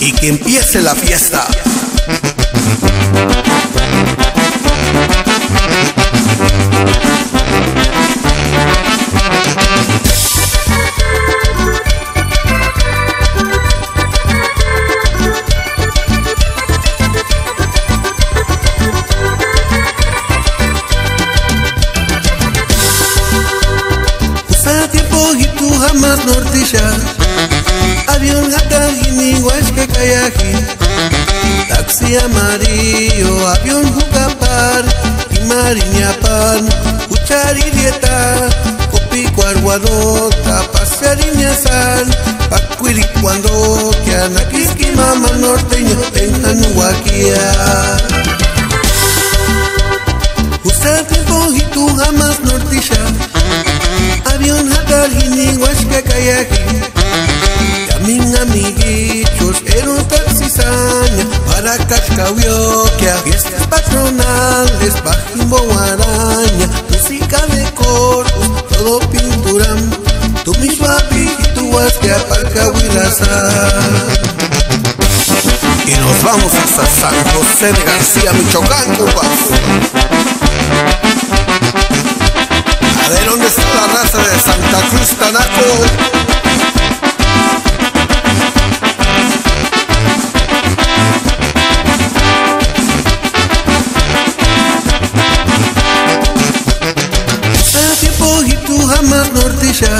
y que empiece la fiesta. Jamás nortisha avión hata hiniguashka kayaji taxi amarillo avión jugapar y mariñapan ucharirieta copico arguadota paseariñasan pacuiri cuando que anaquiski mama norteño en Anuaquia. Usted tiempo y tú jamás nortisha avión hatar hiniguashka kayaji Camin amiguichos era un taxisaña para Cachcauyoquia. Fiestas patronales, bajimbo araña, música de coros, todo pinturam. Tu mismo apiguituas que aparca Huilazar. Y nos vamos hasta San José de García, Michoacán, compas. A ver dónde está la raza de Santa Cruz, Tanaco. Jamás nortisha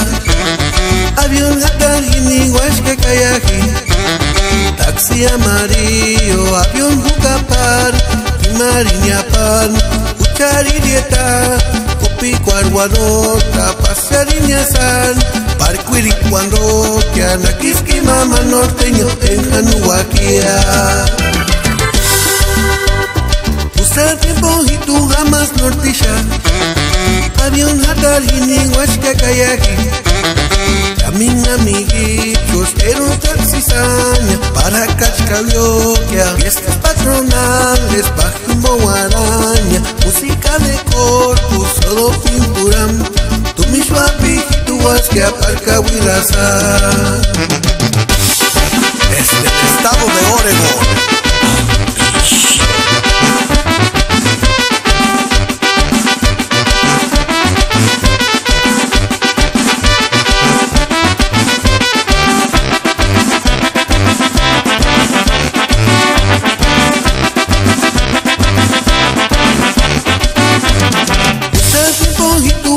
avión hatar hiniguashka kayaji taxi amarillo avión jugapar y mariñapan ucharirieta copico arguadota paseariñasan parcuiri cuando que anaquiski mama norteño en Anuaquia. Usted tiempo y tú jamás nortisha avión hatar hiniguashka kayaji Camin amiguichos era un taxisaña para Cachcauyoquia. Fiestas patronales, bajimbo araña, música de corpus, todo pinturam. Tu mismo apiguituas que aparca Huilazar. Desde el estado de Oregón.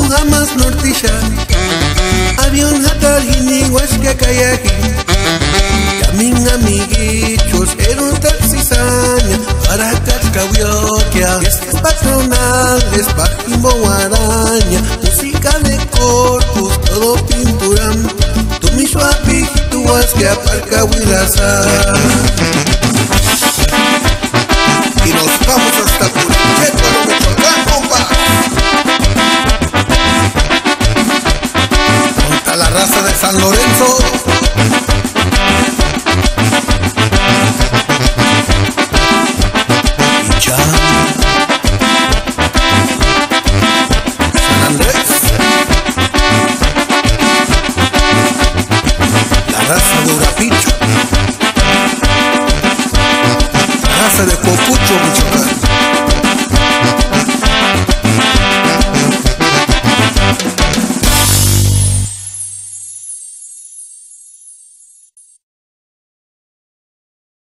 Jamás nortisha avión hatar hiniguashka kayaji Camin amiguichos era un taxisaña para Cachcauyoquia. Fiestas patronales, bajimbo araña, música de corpus, todo pinturam. Tu mismo apiguituas que aparca Huilazar. Y nos vamos hasta Curichétuaro, Michoacán, compa. La raza de San Lorenzo. Pichán. San Andrés. La raza de Urapicho.